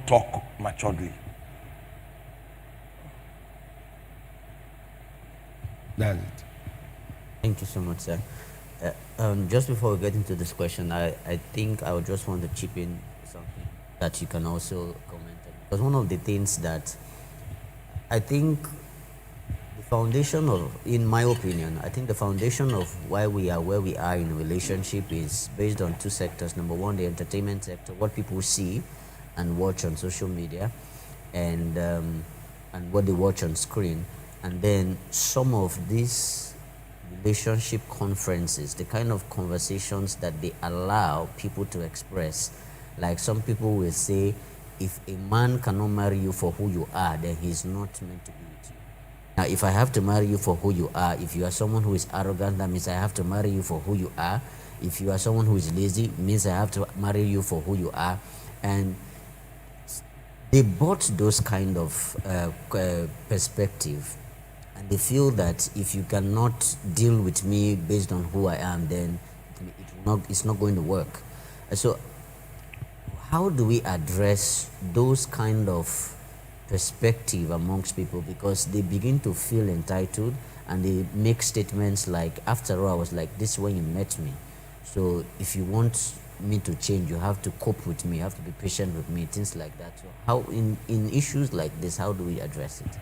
talk maturely. That's it. Thank you so much, sir. Just before we get into this question, I think I would just want to chip in something that you can also comment on. Because one of the things that I think the foundation of, in my opinion, I think the foundation of why we are where we are in a relationship is based on two sectors. Number one, the entertainment sector, what people see and watch on social media, and what they watch on screen, and then some of these relationship conferences, the kind of conversations that they allow people to express. Like some people will say, if a man cannot marry you for who you are, then he's not meant to be with you. Now, if I have to marry you for who you are, if you are someone who is arrogant, that means I have to marry you for who you are. If you are someone who is lazy, it means I have to marry you for who you are. And they bought those kind of perspective, and they feel that if you cannot deal with me based on who I am, then it's not going to work. So how do we address those kind of perspective amongst people, because they begin to feel entitled and they make statements like, after all, I was like this when you met me, so if you want me to change, you have to cope with me, you have to be patient with me, things like that. So how, in issues like this, how do we address it?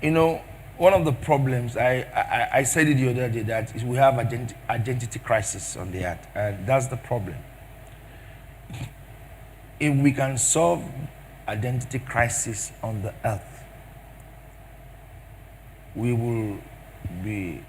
You know, one of the problems, I said it the other day, that is we have identity crisis on the earth, and that's the problem. If we can solve identity crisis on the earth, we will be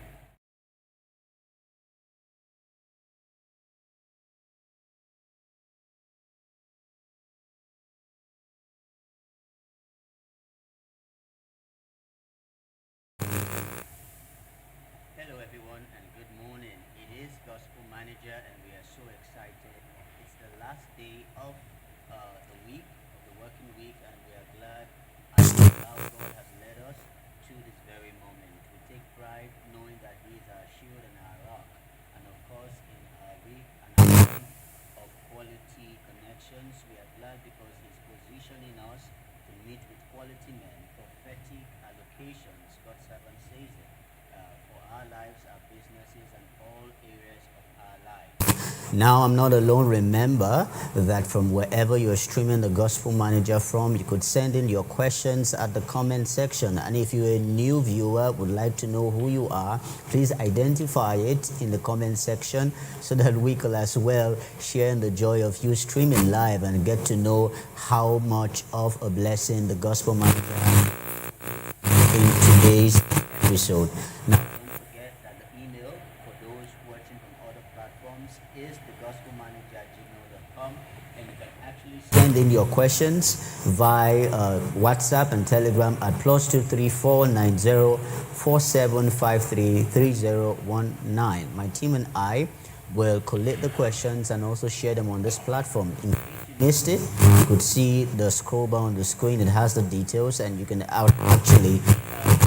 Hello, everyone, and good morning. It is Gospel Manager, and we are so excited. It's the last day of the week, of the working week, and we are glad and how God has led us to this very moment. We take pride knowing that He is our shield and our rock, and of course, in our week and our month of quality connections, we are glad because He's positioning us to meet with quality men, prophetic allocations. God's servant says it, for our lives, our businesses, and all areas of our lives. Now, I'm not alone. Remember that from wherever you're streaming the Gospel Manager from, you could send in your questions at the comment section. And if you're a new viewer, would like to know who you are, please identify it in the comment section so that we could as well share in the joy of you streaming live and get to know how much of a blessing the Gospel Manager in today's episode. Now, don't forget that the email for those watching from other platforms is thegospelmanager@gmail.com, and you can actually send in your questions via WhatsApp and Telegram at +2349047533019. My team and I will collect the questions and also share them on this platform. In missed it, you could see the scroll bar on the screen. It has the details, and you can actually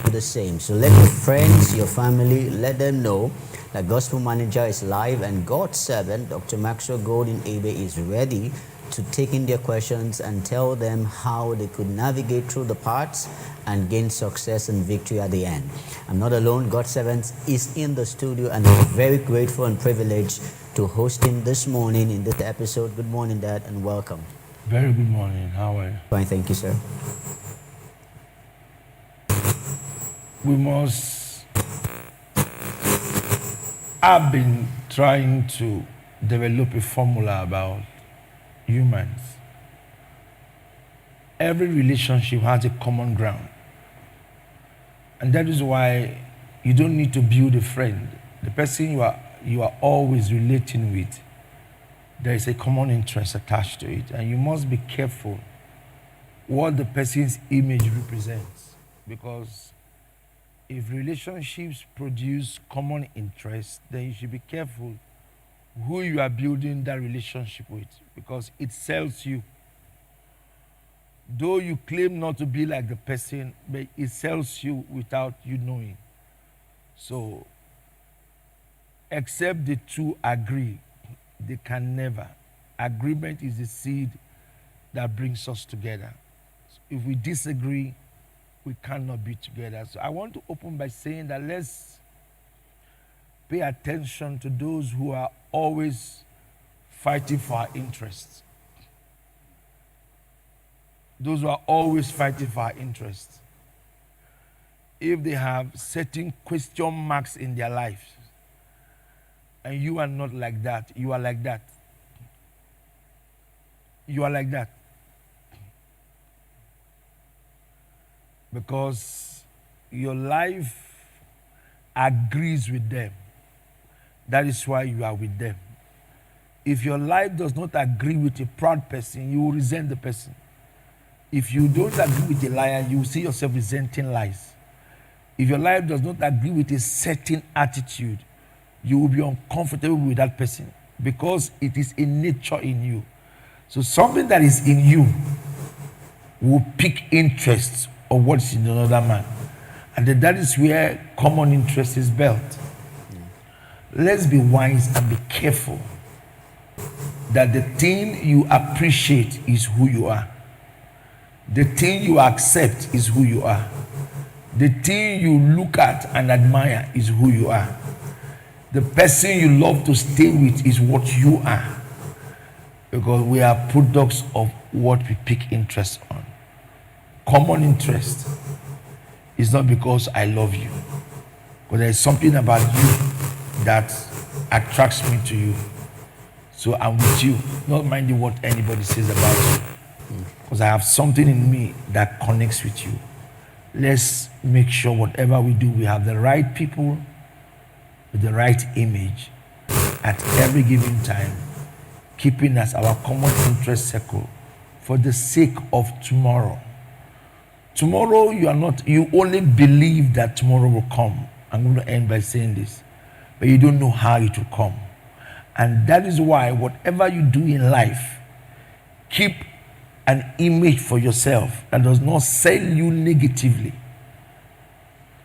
do the same. So let your friends, your family, let them know that Gospel Manager is live, and God's servant, Dr. Maxwell Golden Egbe, is ready to take in their questions and tell them how they could navigate through the parts and gain success and victory at the end. I'm not alone. God's servant is in the studio, and I'm very grateful and privileged to host him this morning in this episode. Good morning, Dad, and welcome. very good morning. How are you? Fine, thank you, sir. We must. I've been trying to develop a formula about humans. Every relationship has a common ground. And that is why you don't need to build a friend. The person you are always relating with, there is a common interest attached to it. And you must be careful what the person's image represents. Because if relationships produce common interests, then you should be careful who you are building that relationship with, because it sells you. Though you claim not to be like the person, but it sells you without you knowing. So, except the two agree, they can never. Agreement is the seed that brings us together. If we disagree, we cannot be together. So I want to open by saying that let's pay attention to those who are always fighting for our interests. Those who are always fighting for our interests. If they have certain question marks in their lives, and you are not like that, you are like that. You are like that. Because your life agrees with them. That is why you are with them. If your life does not agree with a proud person, you will resent the person. If you don't agree with a liar, you will see yourself resenting lies. If your life does not agree with a certain attitude, you will be uncomfortable with that person because it is a nature in you. So something that is in you will pique interest of what's in another man. And then that is where common interest is built. Let's be wise and be careful that the thing you appreciate is who you are. The thing you accept is who you are. The thing you look at and admire is who you are. The person you love to stay with is what you are. Because we are products of what we pick interest on. Common interest is not because I love you. Because there is something about you that attracts me to you. So I'm with you, not minding what anybody says about you. Because I have something in me that connects with you. Let's make sure whatever we do, we have the right people with the right image at every given time, keeping us our common interest circle for the sake of tomorrow. Tomorrow, you only believe that tomorrow will come. I'm going to end by saying this, but you don't know how it will come. And that is why whatever you do in life, keep an image for yourself that does not sell you negatively.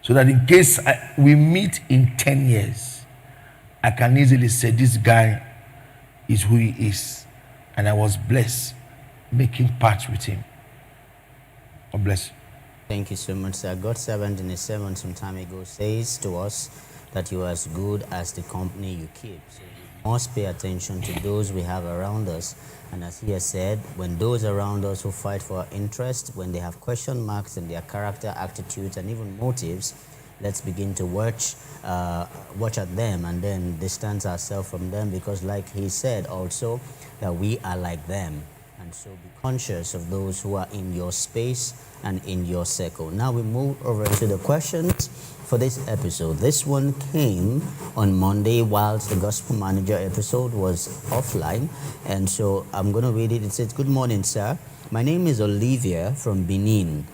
So that in case we meet in 10 years, I can easily say this guy is who he is. And I was blessed making part with him. God bless you. Thank you so much, sir. God's servant in a sermon some time ago says to us that you are as good as the company you keep. So we must pay attention to those we have around us. And as he has said, when those around us who fight for our interest, when they have question marks in their character, attitudes, and even motives, let's begin to watch at them and then distance ourselves from them, because like he said also, that we are like them. And so be conscious of those who are in your space and in your circle. Now we move over to the questions for this episode. This one came on Monday whilst the Gospel Manager episode was offline. And so I'm going to read it. It says, "Good morning, sir. My name is Olivia from Benin.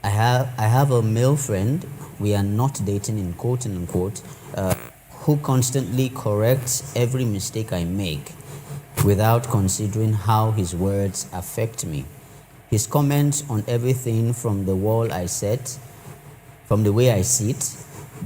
I have a male friend. We are not dating in quote unquote, who constantly corrects every mistake I make without considering how his words affect me. His comments on everything from the wall I set, from the way I sit,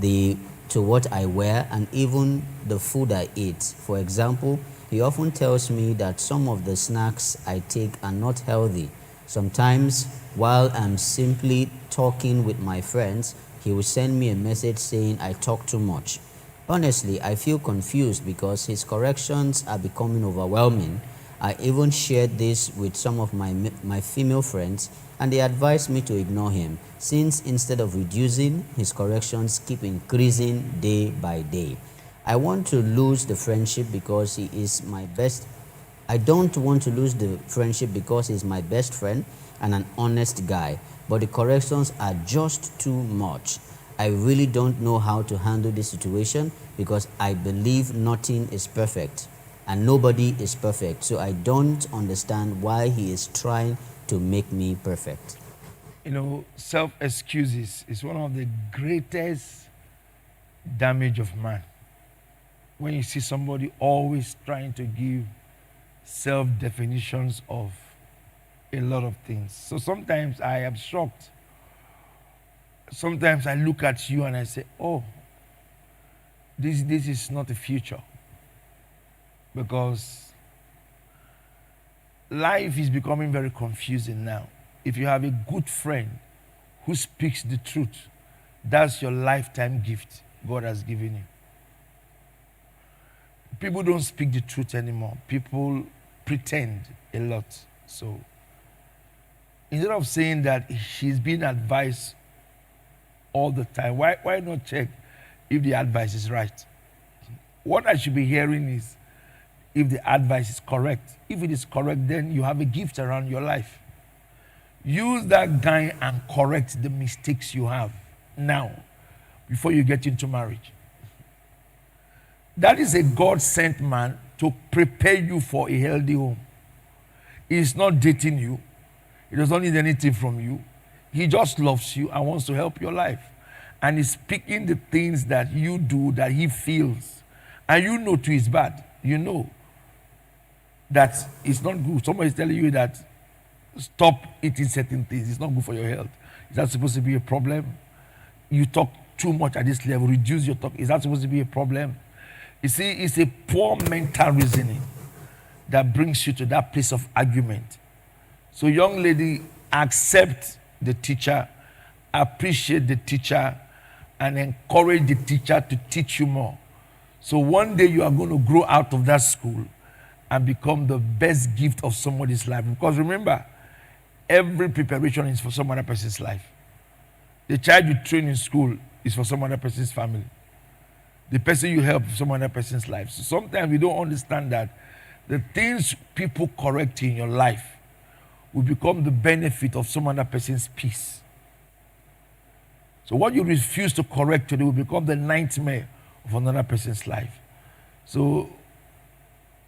to what I wear, and even the food I eat. For example, he often tells me that some of the snacks I take are not healthy. Sometimes, while I'm simply talking with my friends, he will send me a message saying I talk too much. Honestly, I feel confused because his corrections are becoming overwhelming. I even shared this with some of my female friends, and they advised me to ignore him, since instead of reducing, his corrections keep increasing day by day. I want to lose the friendship because he is my best. I don't want to lose the friendship because he's my best friend and an honest guy, but the corrections are just too much. I really don't know how to handle this situation because I believe nothing is perfect and nobody is perfect. So I don't understand why he is trying to make me perfect." You know, self-excuses is one of the greatest damage of man. When you see somebody always trying to give self-definitions of a lot of things. So sometimes I am shocked. Sometimes I look at you and I say, oh, this is not the future. Because life is becoming very confusing now. If you have a good friend who speaks the truth, that's your lifetime gift God has given you. People don't speak the truth anymore. People pretend a lot. So instead of saying that she's being advised all the time, why not check if the advice is right? What I should be hearing is if the advice is correct. If it is correct, then you have a gift around your life. Use that guy and correct the mistakes you have now before you get into marriage. That is a God-sent man to prepare you for a healthy home. He is not dating you. He does not need anything from you. He just loves you and wants to help your life. And he's speaking the things that you do that he feels. And you know too is bad. You know that it's not good. Somebody is telling you that stop eating certain things. It's not good for your health. Is that supposed to be a problem? You talk too much at this level. Reduce your talk. Is that supposed to be a problem? You see, it's a poor mental reasoning that brings you to that place of argument. So young lady, accept the teacher, appreciate the teacher, and encourage the teacher to teach you more. So one day you are going to grow out of that school and become the best gift of somebody's life. Because remember, every preparation is for some other person's life. The child you train in school is for some other person's family. The person you help is some other person's life. So sometimes we don't understand that the things people correct in your life will become the benefit of some other person's peace. So what you refuse to correct today will become the nightmare of another person's life. So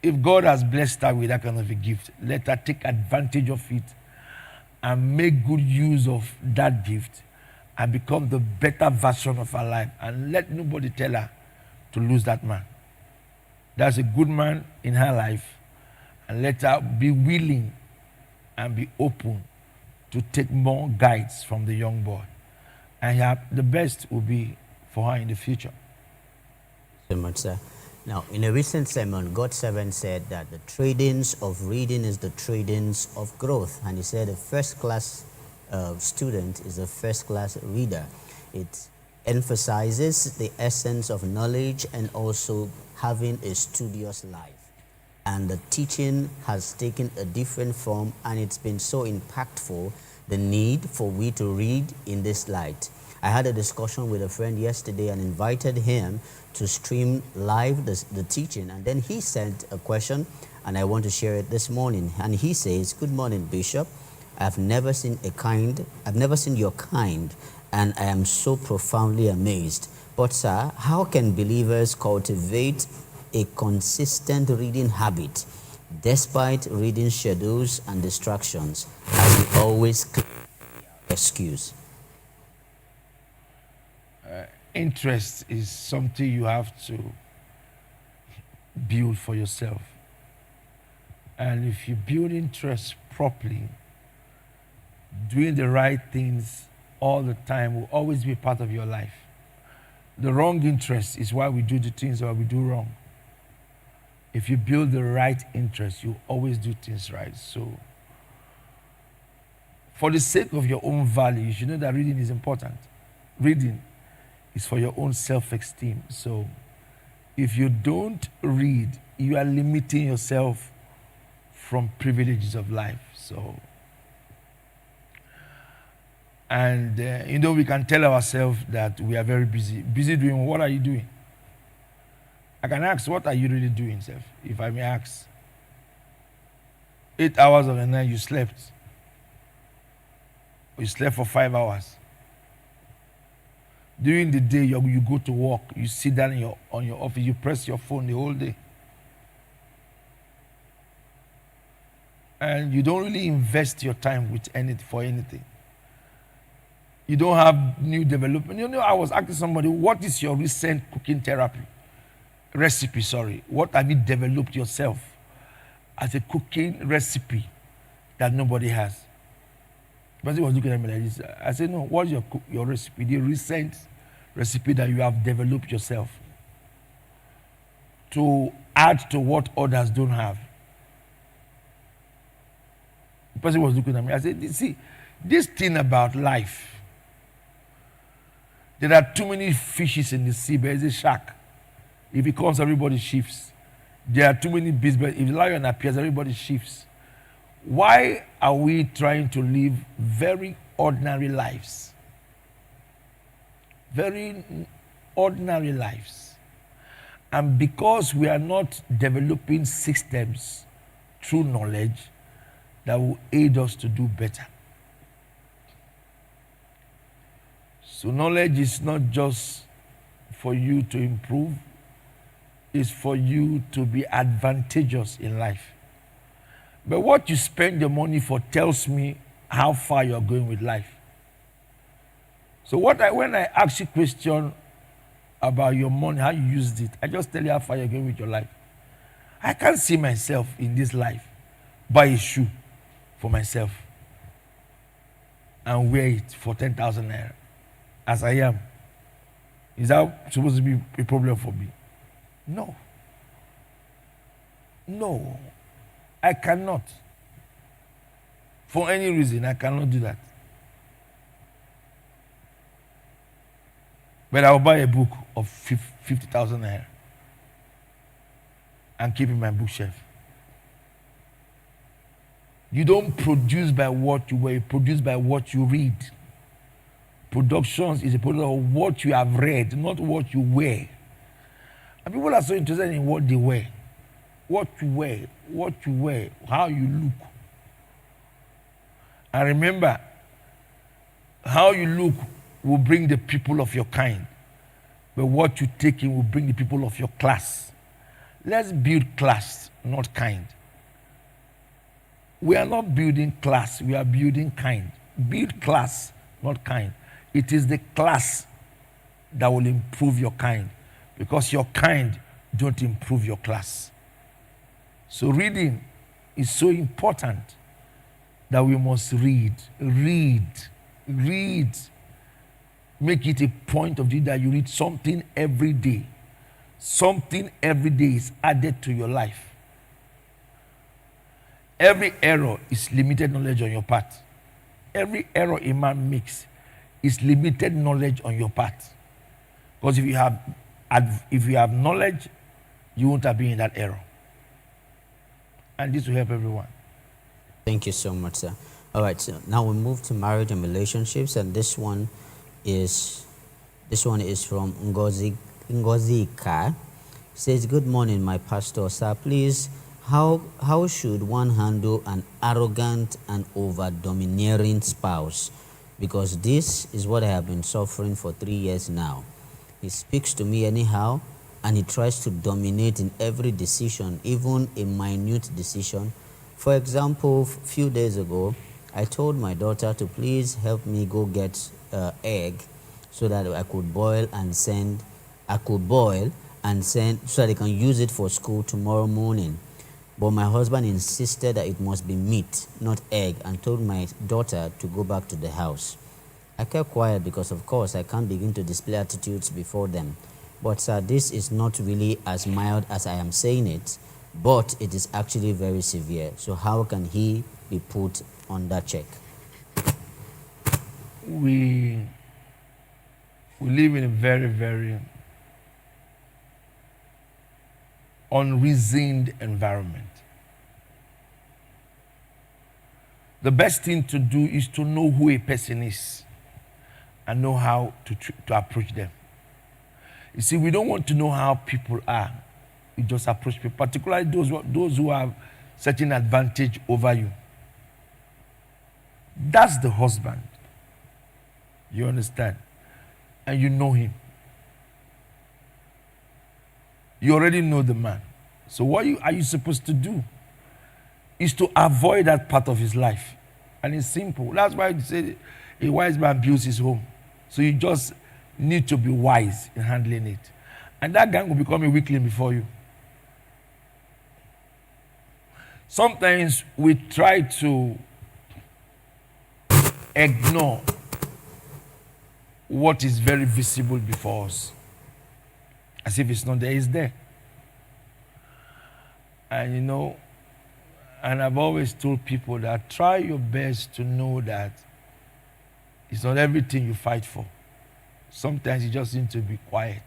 if God has blessed her with that kind of a gift, let her take advantage of it and make good use of that gift and become the better version of her life. And let nobody tell her to lose that man. That's a good man in her life. And let her be willing and be open to take more guides from the young boy. And the best will be for her in the future. Thank you so much, sir. Now, in a recent sermon, God's servant said that the tradings of reading is the tradings of growth. And he said a first-class student is a first-class reader. It emphasizes the essence of knowledge and also having a studious life. And the teaching has taken a different form, and it's been so impactful, the need for we to read in this light. I had a discussion with a friend yesterday and invited him to stream live the teaching, and then he sent a question, and I want to share it this morning. And he says, "Good morning, Bishop. I've never seen your kind, and I am so profoundly amazed. But sir, how can believers cultivate a consistent reading habit despite reading schedules and distractions, as we always excuse?" Interest is something you have to build for yourself. And if you build interest properly, doing the right things all the time will always be part of your life. The wrong interest is why we do the things that we do wrong. If you build the right interest, you always do things right. So, for the sake of your own value, you should know that reading is important. Reading is for your own self-esteem. So, if you don't read, you are limiting yourself from privileges of life. So, and we can tell ourselves that we are very busy. Busy doing what are you doing? I can ask, what are you really doing, self? If I may ask. 8 hours of the night you slept. You slept for 5 hours. During the day, you go to work, you sit down on your office, you press your phone the whole day. And you don't really invest your time for anything. You don't have new development. I was asking somebody, what is your recent cooking recipe? What have you developed yourself as a cooking recipe that nobody has? The person was looking at me like this. I said, no, what's your recipe? The recent recipe that you have developed yourself to add to what others don't have. The person was looking at me. I said, see, this thing about life, there are too many fishes in the sea, but it's a shark. If it comes, everybody shifts. There are too many beasts, but if the lion appears, everybody shifts. Why are we trying to live very ordinary lives? Very ordinary lives. And because we are not developing systems through knowledge that will aid us to do better. So knowledge is not just for you to improve, it's for you to be advantageous in life. But what you spend your money for tells me how far you're going with life. So when I ask you a question about your money, how you used it, I just tell you how far you're going with your life. I can't see myself in this life buy a shoe for myself and wear it for 10,000 naira as I am. Is that supposed to be a problem for me? No. No. I cannot. For any reason, I cannot do that. But I'll buy a book of 50,000 naira and keep it in my bookshelf. You don't produce by what you wear, you produce by what you read. Productions is a product of what you have read, not what you wear. And people are so interested in what they wear. What you wear, how you look. And remember, how you look will bring the people of your kind. But what you take in will bring the people of your class. Let's build class, not kind. We are not building class, we are building kind. Build class, not kind. It is the class that will improve your kind, because your kind don't improve your class. So reading is so important that we must read. Make it a point of view that you read something every day. Something every day is added to your life. Every error is limited knowledge on your part. Every error a man makes is limited knowledge on your part. Because if you have knowledge, you won't have been in that error. And this will help everyone. Thank you so much, sir. All right, so now we move to marriage and relationships, and this one is from Ngozi Ka. Says, good morning, my pastor, sir. Please, how should one handle an arrogant and over-domineering spouse? Because this is what I have been suffering for 3 years now. He speaks to me anyhow, and he tries to dominate in every decision, even a minute decision. For example, a few days ago, I told my daughter to please help me go get egg so that I could boil and send so that I can use it for school tomorrow morning. But my husband insisted that it must be meat, not egg, and told my daughter to go back to the house. I kept quiet because, of course, I can't begin to display attitudes before them. But sir, this is not really as mild as I am saying it, but it is actually very severe. So how can he be put under check? We live in a very, very unreasoned environment. The best thing to do is to know who a person is and know how to approach them. You see, we don't want to know how people are. We just approach people, particularly those who have certain advantage over you. That's the husband. You understand? And you know him. You already know the man. So what are you supposed to do? Is to avoid that part of his life. And it's simple. That's why you say a wise man builds his home. So you just need to be wise in handling it. And that gang will become a weakling before you. Sometimes we try to ignore what is very visible before us. As if it's not there, it's there. And And I've always told people that try your best to know that it's not everything you fight for. Sometimes you just need to be quiet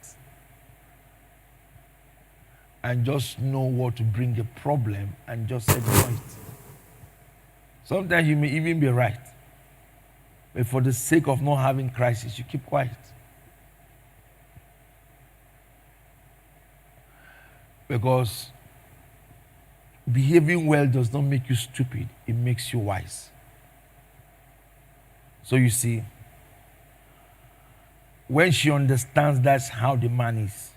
and just know what to bring a problem and just ignore it. Sometimes you may even be right, but for the sake of not having crisis, you keep quiet. Because behaving well does not make you stupid, it makes you wise. So you see, when she understands that's how the man is,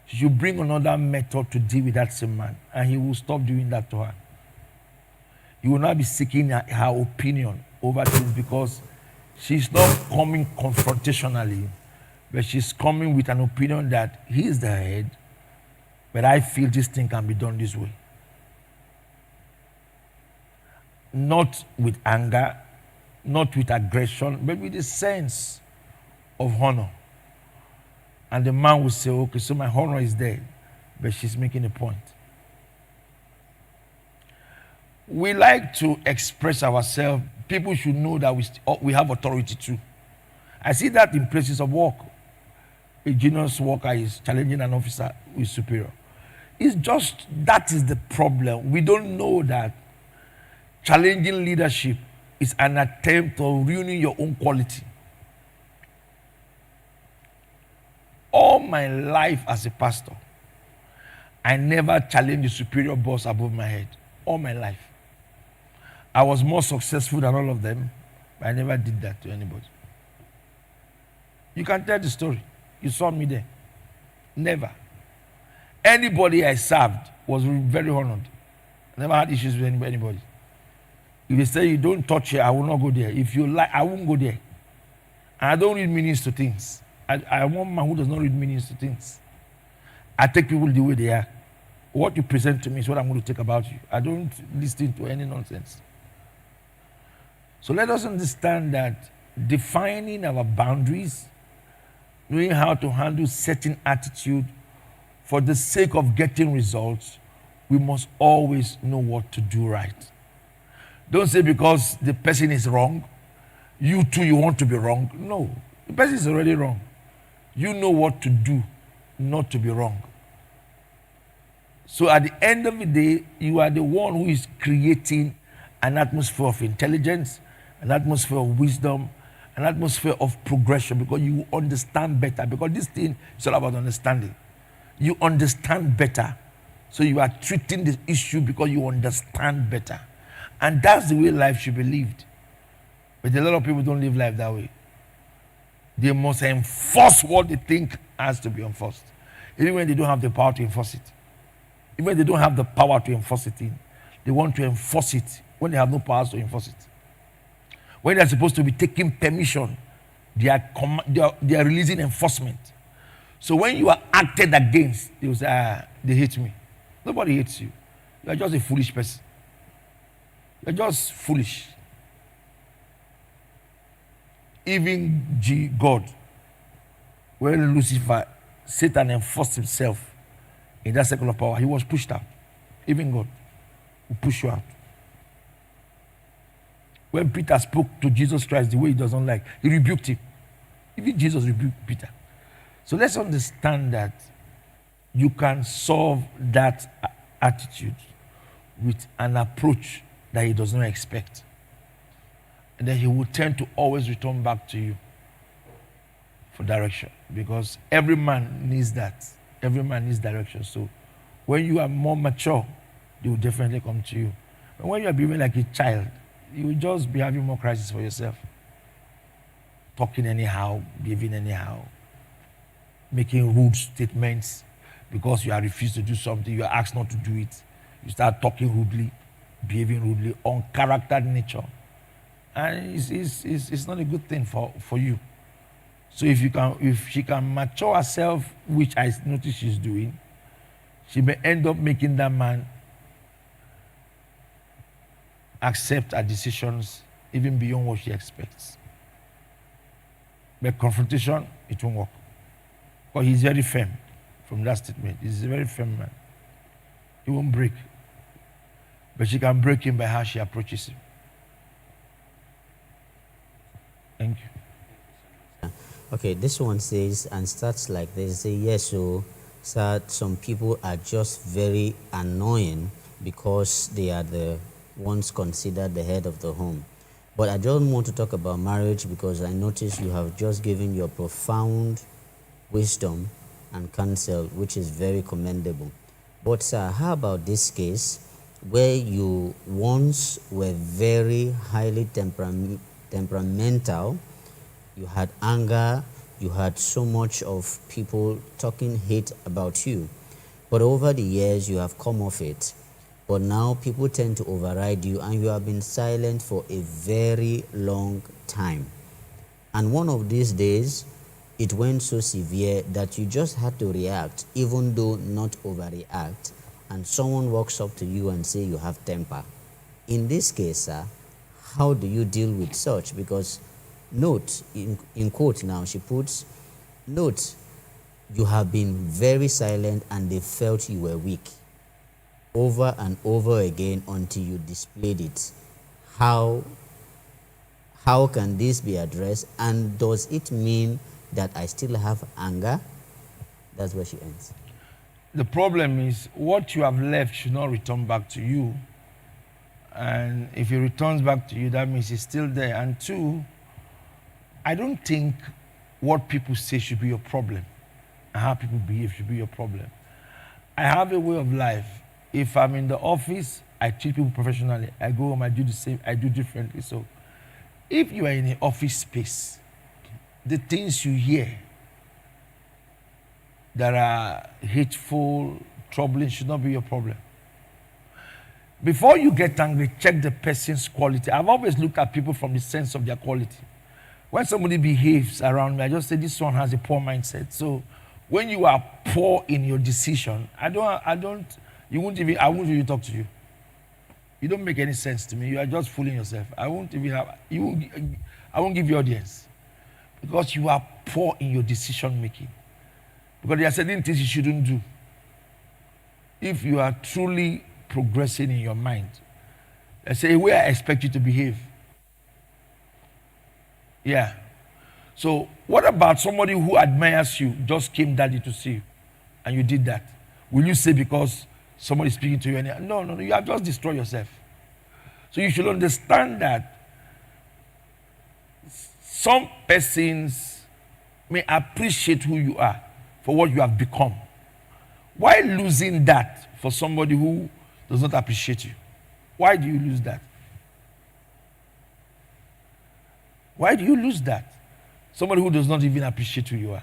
she should bring another method to deal with that same man, and he will stop doing that to her. He will not be seeking her opinion over things, because she's not coming confrontationally, but she's coming with an opinion that he is the head, but I feel this thing can be done this way. Not with anger, not with aggression, but with a sense of honor. And the man will say, okay, so my honor is there, but she's making a point. We like to express ourselves. People should know that we have authority too. I see that in places of work. A junior worker is challenging an officer who is superior. It's just, that is the problem. We don't know that challenging leadership is an attempt of ruining your own quality. All my life as a pastor, I never challenged the superior boss above my head. All my life. I was more successful than all of them, but I never did that to anybody. You can tell the story. You saw me there. Never. Anybody I served was very honored. I never had issues with anybody. If they say you don't touch here, I will not go there. If you like, I won't go there. And I don't read meanings to things. I want a man who does not read meanings to things. I take people the way they are. What you present to me is what I'm going to take about you. I don't listen to any nonsense. So let us understand that defining our boundaries, knowing how to handle certain attitude for the sake of getting results, we must always know what to do right. Don't say because the person is wrong, you too, you want to be wrong. No, the person is already wrong. You know what to do, not to be wrong. So at the end of the day, you are the one who is creating an atmosphere of intelligence, an atmosphere of wisdom, an atmosphere of progression, because you understand better. Because this thing is all about understanding. You understand better. So you are treating the issue because you understand better. And that's the way life should be lived. But a lot of people don't live life that way. They must enforce what they think has to be enforced, even when they don't have the power to enforce it. Even when they don't have the power to enforce it they want to enforce it when they have no power to enforce it. When they're supposed to be taking permission, they are releasing enforcement. So when you are acted against, they will say, they hate me. Nobody hates you. You are just a foolish person. You're just foolish. Even God, when Lucifer, Satan enforced himself in that circle of power, he was pushed out. Even God will push you out. When Peter spoke to Jesus Christ the way he doesn't like, he rebuked him. Even Jesus rebuked Peter. So let's understand that you can solve that attitude with an approach that he does not expect. And then he will tend to always return back to you for direction, because every man needs that. Every man needs direction. So when you are more mature, they will definitely come to you. But when you are behaving like a child, you will just be having more crisis for yourself. Talking anyhow, behaving anyhow, making rude statements because you are refused to do something, you are asked not to do it. You start talking rudely, behaving rudely, uncharactered nature. And it's not a good thing for you. So if she can mature herself, which I notice she's doing, she may end up making that man accept her decisions even beyond what she expects. But confrontation, it won't work. Because he's very firm from that statement. He's a very firm man. He won't break. But she can break him by how she approaches him. Thank you. Okay, this one says, and starts like this. Say, yes, so sir, some people are just very annoying because they are the ones considered the head of the home. But I don't want to talk about marriage because I notice you have just given your profound wisdom and counsel, which is very commendable. But sir, how about this case where you once were very highly temperamental, you had anger, you had so much of people talking hate about you, but over the years you have come off it, but now people tend to override you and you have been silent for a very long time, and one of these days it went so severe that you just had to react, even though not overreact, and someone walks up to you and say you have temper. In this case, sir, how do you deal with such? Because note, in quote now, she puts, note, you have been very silent and they felt you were weak over and over again until you displayed it. How can this be addressed? And does it mean that I still have anger? That's where she ends. The problem is what you have left should not return back to you. And if it returns back to you, that means it's still there. And two, I don't think what people say should be your problem and how people behave should be your problem. I have a way of life. If I'm in the office, I treat people professionally. I go home, I do the same, I do differently. So if you are in an office space, the things you hear that are hateful, troubling should not be your problem. Before you get angry, check the person's quality. I've always looked at people from the sense of their quality. When somebody behaves around me, I just say this one has a poor mindset. So when you are poor in your decision, I won't even talk to you. You don't make any sense to me. You are just fooling yourself. I won't give you audience because you are poor in your decision making. Because there are certain things you shouldn't do. If you are truly progressing in your mind, let's say where I expect you to behave. Yeah. So what about somebody who admires you, just came daddy to see you, and you did that? Will you say because somebody is speaking to you? No, you have just destroyed yourself. So you should understand that some persons may appreciate who you are for what you have become. Why losing that for somebody who does not appreciate you? Why do you lose that? Why do you lose that? Somebody who does not even appreciate who you are.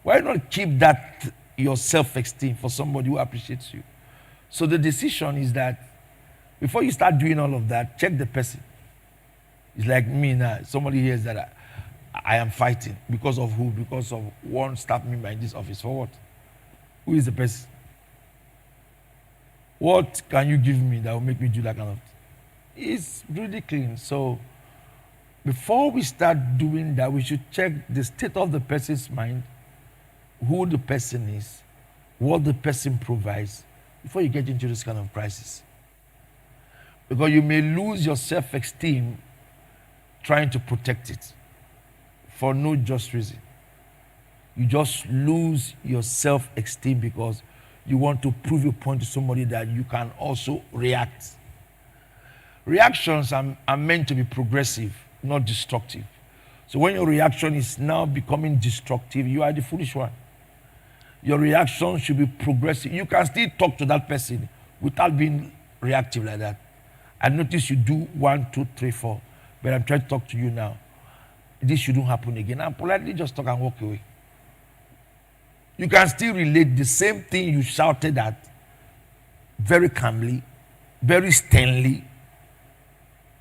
Why not keep that your self-esteem for somebody who appreciates you? So the decision is that before you start doing all of that, check the person. It's like me now. Somebody hears that I am fighting. Because of who? Because of one staff member in this office. For what? Who is the person? What can you give me that will make me do that kind of thing? It's really clean. So before we start doing that, we should check the state of the person's mind, who the person is, what the person provides, before you get into this kind of crisis. Because you may lose your self-esteem trying to protect it for no just reason. You just lose your self-esteem because you want to prove your point to somebody that you can also react. Reactions are meant to be progressive, not destructive. So when your reaction is now becoming destructive, you are the foolish one. Your reaction should be progressive. You can still talk to that person without being reactive like that. I notice you do 1, 2, 3, 4, but I'm trying to talk to you now. This shouldn't happen again. And politely just talk and walk away. You can still relate the same thing you shouted at very calmly, very sternly,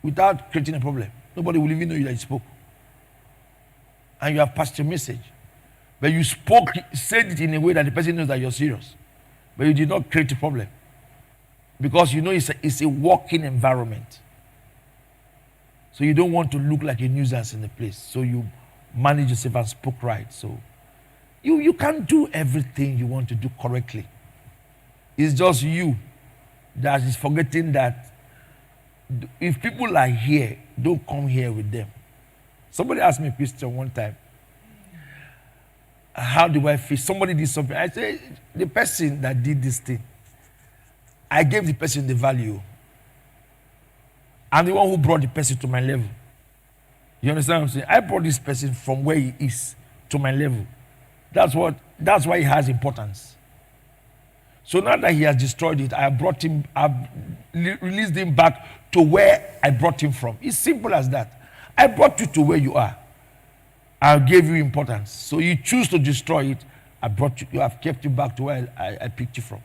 without creating a problem. Nobody will even know that you spoke. And you have passed your message. But you said it in a way that the person knows that you're serious. But you did not create a problem. Because you know it's a working environment. So you don't want to look like a nuisance in the place. So you manage yourself and spoke right. So you can't do everything you want to do correctly. It's just you that is forgetting that If people are here, don't come here with them. Somebody asked me a question one time. How do I feel? Somebody did something. I say, the person that did this thing, I gave the person the value. I'm the one who brought the person to my level. You understand what I'm saying? I brought this person from where he is to my level. That's why he has importance. So now that he has destroyed it, I've released him back to where I brought him from. It's simple as that. I brought you to where you are. I gave you importance. So you choose to destroy it. I have kept you back to where I picked you from.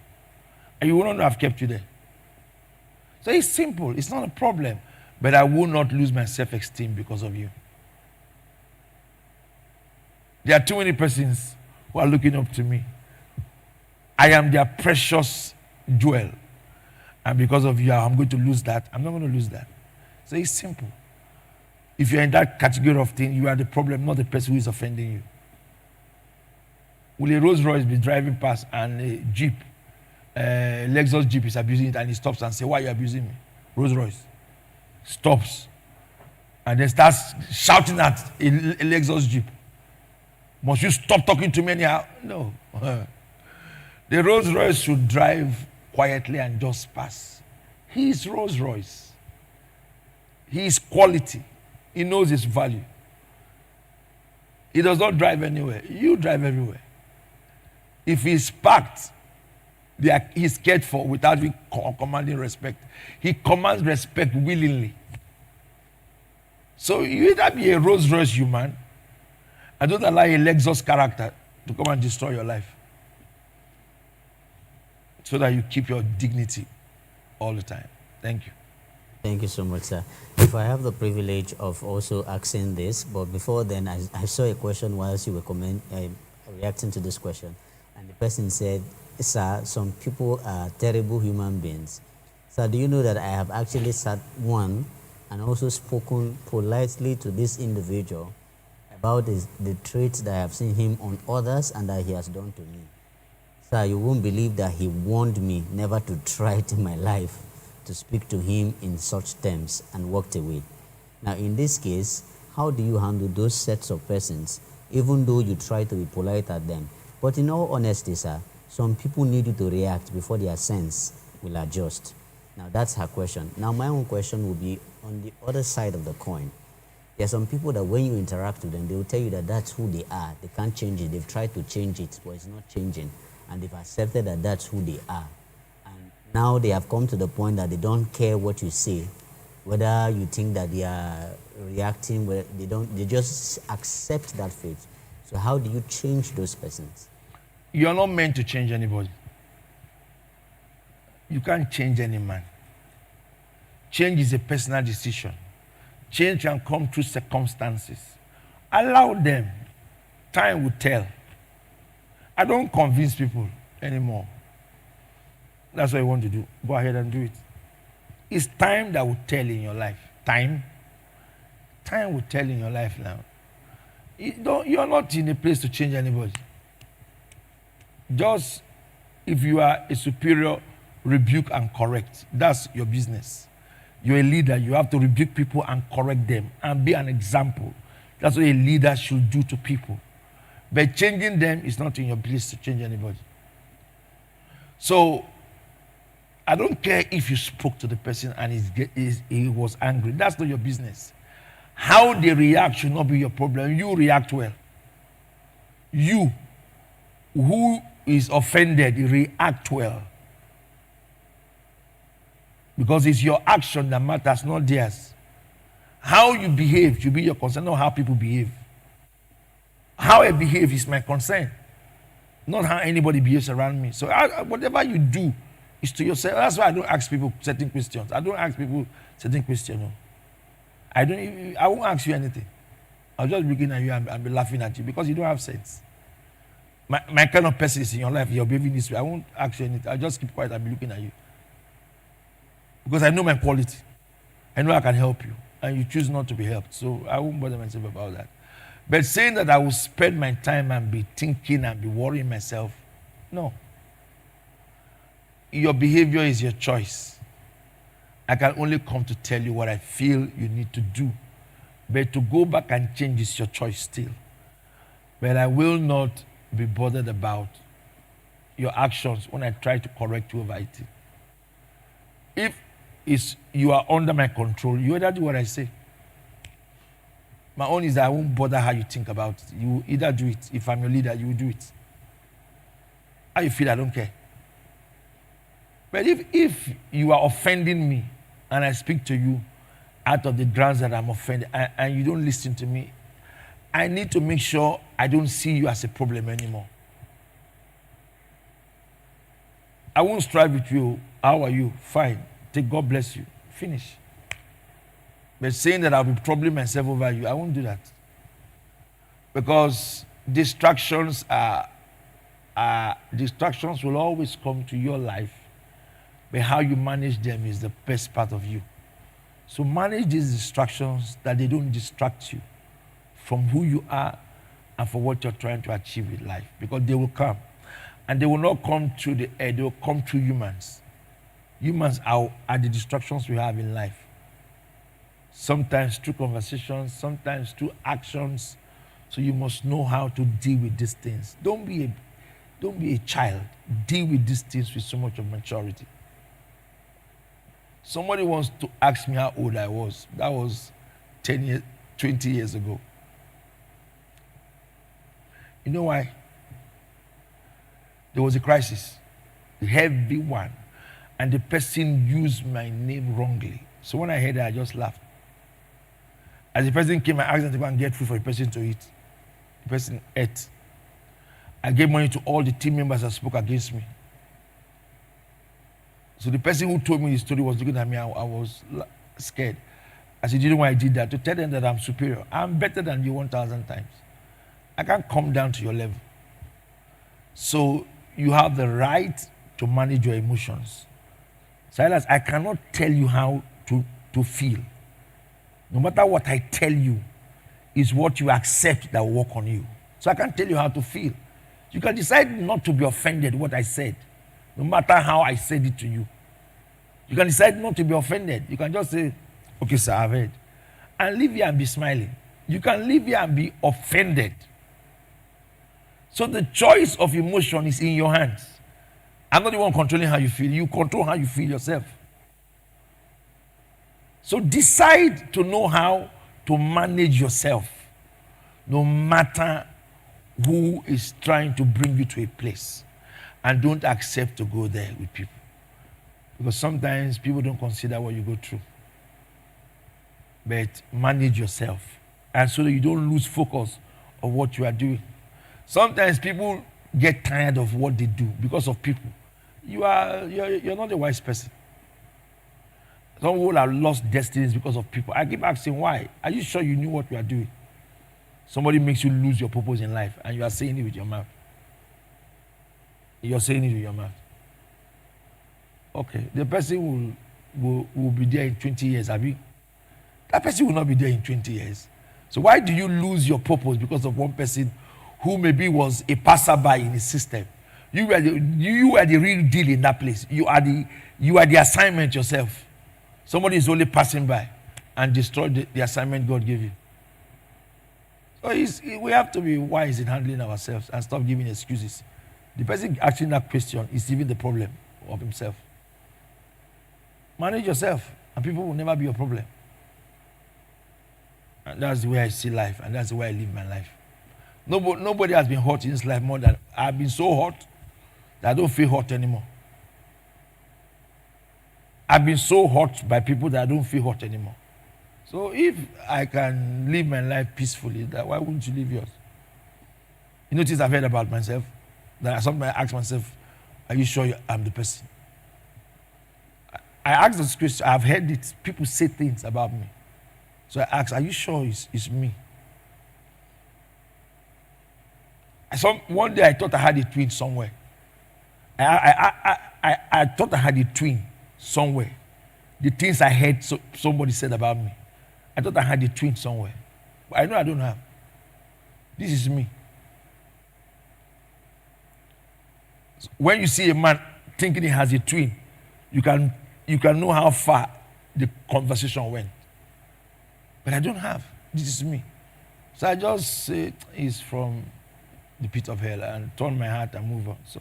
And you wouldn't have kept you there. So it's simple. It's not a problem. But I will not lose my self-esteem because of you. There are too many persons who are looking up to me. I am their precious jewel. And because of you, I'm going to lose that. I'm not going to lose that. So it's simple. If you're in that category of thing, you are the problem, not the person who is offending you. Will a Rolls Royce be driving past and a Jeep, Lexus Jeep is abusing it, and he stops and says, "Why are you abusing me?" Rolls Royce stops and then starts shouting at a Lexus Jeep. Must you stop talking to me anyhow? No. The Rolls Royce should drive quietly and just pass. He is Rolls Royce. He is quality. He knows his value. He does not drive anywhere. You drive everywhere. If he's parked, he's cared for without commanding respect. He commands respect willingly. So you either be a Rolls Royce human and don't allow a Lexus character to come and destroy your life, so that you keep your dignity all the time. Thank you. Thank you so much, sir. If I have the privilege of also asking this, but before then, I saw a question whilst you were reacting to this question, and the person said, "Sir, some people are terrible human beings. Sir, do you know that I have actually sat one and also spoken politely to this individual about the traits that I have seen him on others and that he has done to me? Sir, you won't believe that he warned me never to try it in my life to speak to him in such terms and walked away." Now, in this case, how do you handle those sets of persons, even though you try to be polite at them? But in all honesty, sir, some people need you to react before their sense will adjust. Now, that's her question. Now, my own question will be on the other side of the coin. There are some people that when you interact with them, they will tell you that that's who they are. They can't change it. They've tried to change it, but it's not changing. And they've accepted that that's who they are. Now they have come to the point that they don't care what you say, whether you think that they are reacting, they just accept that fate. So how do you change those persons? You are not meant to change anybody. You can't change any man. Change is a personal decision. Change can come through circumstances. Allow them. Time will tell. I don't convince people anymore. That's what you want to do. Go ahead and do it. It's time that will tell in your life. Time will tell in your life now. You're not in a place to change anybody. Just if you are a superior, rebuke and correct. That's your business. You're a leader. You have to rebuke people and correct them and be an example. That's what a leader should do to people. But changing them is not in your place to change anybody. So I don't care if you spoke to the person and he was angry. That's not your business. How they react should not be your problem. You react well. You, who is offended, react well. Because it's your action that matters, not theirs. How you behave should be your concern, not how people behave. How I behave is my concern, not how anybody behaves around me. So whatever you do is to yourself. That's why I don't ask people certain questions. I don't ask people certain questions. No. I won't ask you anything. I'll just be looking at you and be laughing at you because you don't have sense. My kind of person is in your life, you're behaving this way. I won't ask you anything. I'll just keep quiet and be looking at you. Because I know my quality. I know I can help you. And you choose not to be helped. So I won't bother myself about that. But saying that I will spend my time and be thinking and be worrying myself, no. Your behavior is your choice. I can only come to tell you what I feel you need to do. But to go back and change is your choice still. But I will not be bothered about your actions when I try to correct you over it. If you are under my control, you either do what I say. My own is that I won't bother how you think about it. You will either do it. If I'm your leader, you will do it. How you feel, I don't care. But if you are offending me and I speak to you out of the grounds that I'm offended and you don't listen to me, I need to make sure I don't see you as a problem anymore. I won't strive with you. How are you? Fine. Take God bless you. Finish. But saying that I'll be troubling myself over you, I won't do that. Because distractions will always come to your life, but how you manage them is the best part of you. So manage these distractions that they don't distract you from who you are and for what you're trying to achieve in life, because they will come. And they will not come through the air, they will come through humans. Humans are the distractions we have in life. Sometimes through conversations, sometimes through actions. So you must know how to deal with these things. Don't be a child. Deal with these things with so much of maturity. Somebody wants to ask me how old I was. That was 10 years, 20 years ago. You know why? There was a crisis, a heavy one, and the person used my name wrongly. So when I heard it, I just laughed. As the person came, I asked them to go and get food for the person to eat. The person ate. I gave money to all the team members that spoke against me. So the person who told me the story was looking at me. I was scared. I said, you know why I did that? To tell them that I'm superior. I'm better than you 1,000 times. I can't come down to your level. So you have the right to manage your emotions. Silas, I cannot tell you how to feel. No matter what I tell you, is what you accept that will work on you. So I can't tell you how to feel. You can decide not to be offended what I said, no matter how I said it to you. You can decide not to be offended. You can just say, okay, sir, I've heard. And leave here and be smiling. You can leave here and be offended. So the choice of emotion is in your hands. I'm not the one controlling how you feel. You control how you feel yourself. So decide to know how to manage yourself, no matter who is trying to bring you to a place. And don't accept to go there with people. Because sometimes people don't consider what you go through. But manage yourself. And so that you don't lose focus of what you are doing. Sometimes people get tired of what they do because of people. You're not a wise person. Some people have lost destinies because of people. I keep asking why. Are you sure you knew what you are doing? Somebody makes you lose your purpose in life and you are saying it with your mouth. You're saying it with your mouth. Okay, the person will be there in 20 years, have you? That person will not be there in 20 years. So why do you lose your purpose because of one person who maybe was a passerby in the system? You were the real deal in that place. You are the assignment yourself. Somebody is only passing by and destroyed the assignment God gave you. So we have to be wise in handling ourselves and stop giving excuses. The person asking that question is even the problem of himself. Manage yourself, and people will never be your problem. And that's the way I see life, and that's the way I live my life. Nobody has been hot in this life more than I've been so hot that I don't feel hot anymore. I've been so hot by people that I don't feel hot anymore. So if I can live my life peacefully, why wouldn't you live yours? You notice I've heard about myself. That sometimes I ask myself, are you sure I'm the person? I ask this question, I've heard it. People say things about me. So I ask, are you sure it's me? One day I thought I had a twin somewhere. I thought I had a twin somewhere. The things I heard somebody said about me. I thought I had a twin somewhere. But I know I don't have. This is me. When you see a man thinking he has a twin, you can know how far the conversation went. But I don't have. This is me. So I just say it's from the pit of hell and turn my heart and move on. So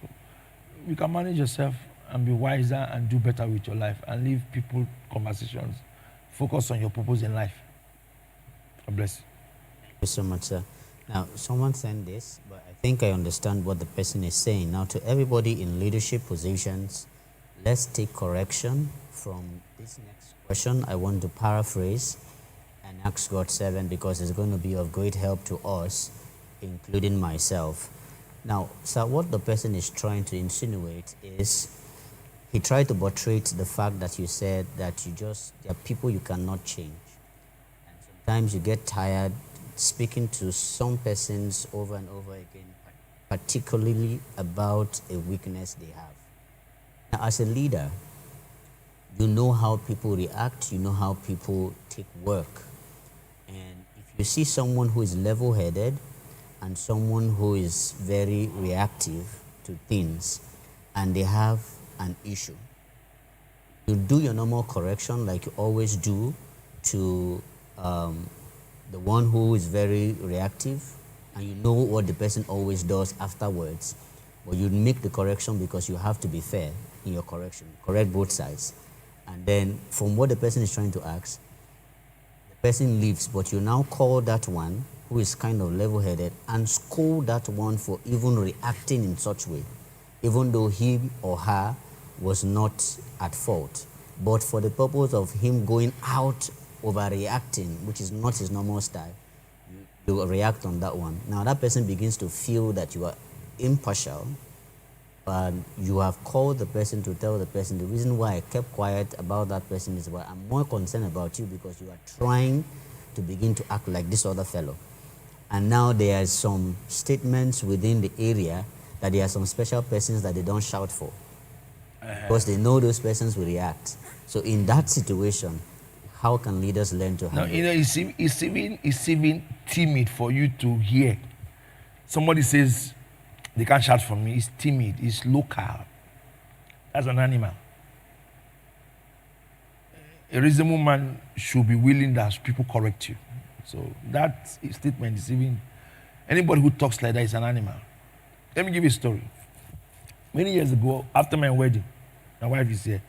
you can manage yourself and be wiser and do better with your life and leave people conversations. Focus on your purpose in life. God bless you. Thank you so much, sir. Now, someone sent this, but I think I understand what the person is saying. Now, to everybody in leadership positions, let's take correction from this next question. I want to paraphrase and ask God 7 because it's going to be of great help to us, including myself. Now, sir, what the person is trying to insinuate is he tried to portray the fact that you said that there are people you cannot change. And sometimes you get tired speaking to some persons over and over again, particularly about a weakness they have. Now, as a leader, you know how people react, you know how people take work. And if you see someone who is level-headed and someone who is very reactive to things and they have an issue, you do your normal correction like you always do to the one who is very reactive, and you know what the person always does afterwards, but you make the correction because you have to be fair in your correction, correct both sides. And then from what the person is trying to ask, the person leaves, but you now call that one who is kind of level-headed and scold that one for even reacting in such way, even though he or her was not at fault. But for the purpose of him going out overreacting, which is not his normal style, you react on that one. Now that person begins to feel that you are impartial, but you have called the person to tell the person the reason why I kept quiet about that person is why I'm more concerned about you because you are trying to begin to act like this other fellow. And now there are some statements within the area that there are some special persons that they don't shout for because they know those persons will react. So in that situation, how can leaders learn to handle? No, it's even timid for you to hear. Somebody says they can't shout for me. It's timid. It's local. That's an animal. A reasonable man should be willing that people correct you. So that statement is even anybody who talks like that is an animal. Let me give you a story. Many years ago, after my wedding, my wife is here.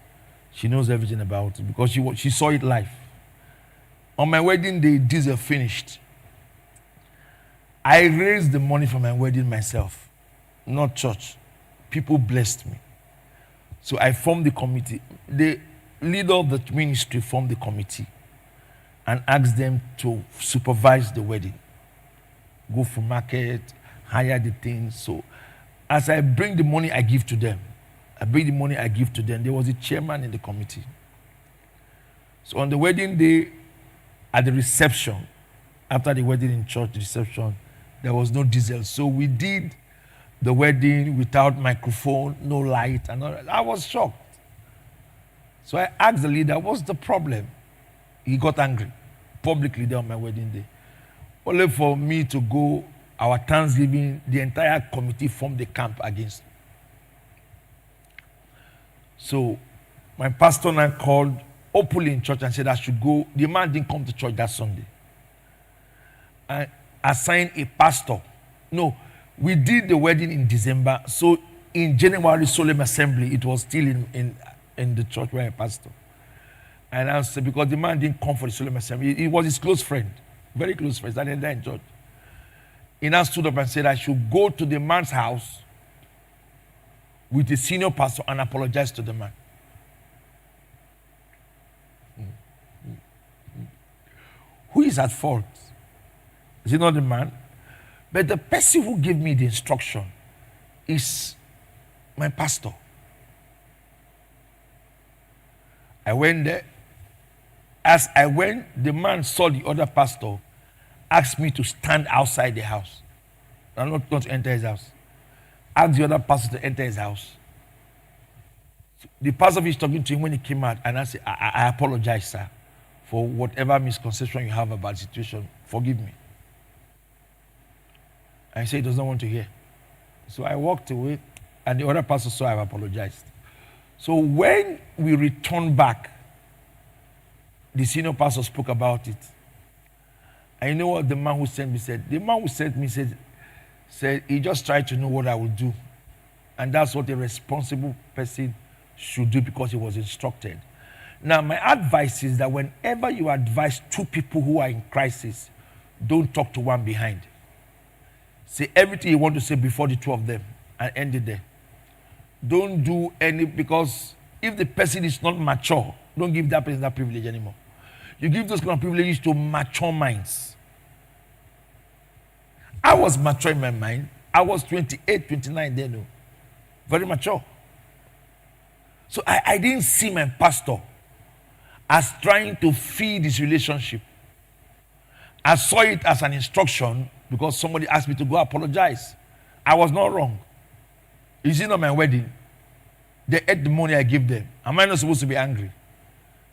She knows everything about it because she saw it live. On my wedding day, diesel finished. I raised the money for my wedding myself, not church. People blessed me. So I formed the committee. The leader of the ministry formed the committee and asked them to supervise the wedding. Go for market, hire the things. So as I bring the money I give to them, there was a chairman in the committee. So on the wedding day, at the reception, after the wedding in church, the reception, there was no diesel. So we did the wedding without microphone, no light, and all that. I was shocked. So I asked the leader, what's the problem? He got angry publicly there on my wedding day. Only for me to go, our Thanksgiving, the entire committee formed the camp against me. So my pastor and I called openly in church and said I should go. The man didn't come to church that Sunday. I assigned a pastor. No, we did the wedding in December. So in January, solemn assembly, it was still in the church where I pastor. And I said, because the man didn't come for the solemn assembly, he was his close friend, very close friend, standing there in church. He now stood up and said I should go to the man's house with the senior pastor and apologize to the man. Who is at fault? Is it not the man? But the person who gave me the instruction is my pastor. I went there. As I went, the man saw the other pastor, asked me to stand outside the house. I'm not to enter his house. Asked the other pastor to enter his house. The pastor was talking to him when he came out, and I said, I apologize, sir, for whatever misconception you have about the situation. Forgive me. And he said he does not want to hear. So I walked away, and the other pastor saw I've apologized. So when we returned back, the senior pastor spoke about it. And you know what the man who sent me said? The man who sent me said he just tried to know what I would do. And that's what a responsible person should do because he was instructed. Now, my advice is that whenever you advise two people who are in crisis, don't talk to one behind. Say everything you want to say before the two of them and end it there. Don't do any, because if the person is not mature, don't give that person that privilege anymore. You give those kind of privileges to mature minds. I was mature in my mind. I was 28, 29 then. No. Very mature. So I didn't see my pastor as trying to feed this relationship. I saw it as an instruction because somebody asked me to go apologize. I was not wrong. Is it not my wedding? They ate the money I gave them. Am I not supposed to be angry?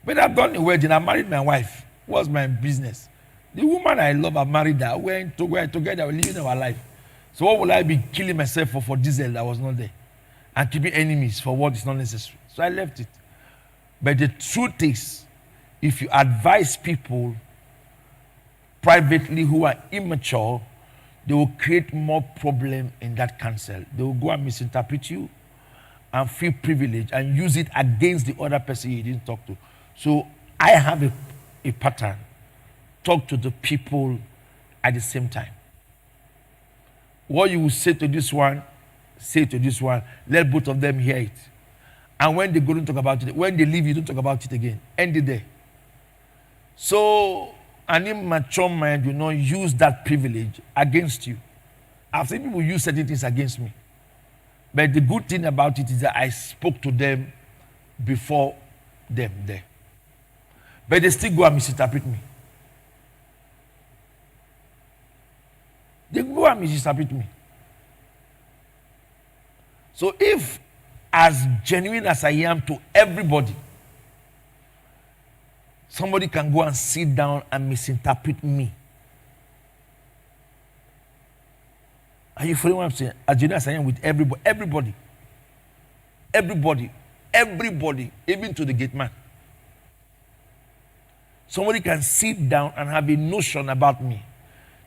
But I've done the wedding. I married my wife. What's my business? The woman I love, I married her. We're together. We're living our life. So what will I be killing myself for diesel that was not there? And keeping enemies for what is not necessary. So I left it. But the truth is, if you advise people privately who are immature, they will create more problem in that council. They will go and misinterpret you and feel privileged and use it against the other person you didn't talk to. So I have a pattern. Talk to the people at the same time. What you will say to this one, say to this one. Let both of them hear it. And when they go, don't talk about it. When they leave, you don't talk about it again. End it there. So an immature mind will not use that privilege against you. I've seen people use certain things against me. But the good thing about it is that I spoke to them before them there. But they still go and misinterpret me. They go and misinterpret me. So if, as genuine as I am to everybody, somebody can go and sit down and misinterpret me. Are you following what I'm saying? As genuine as I am with everybody, even to the gate man. Somebody can sit down and have a notion about me.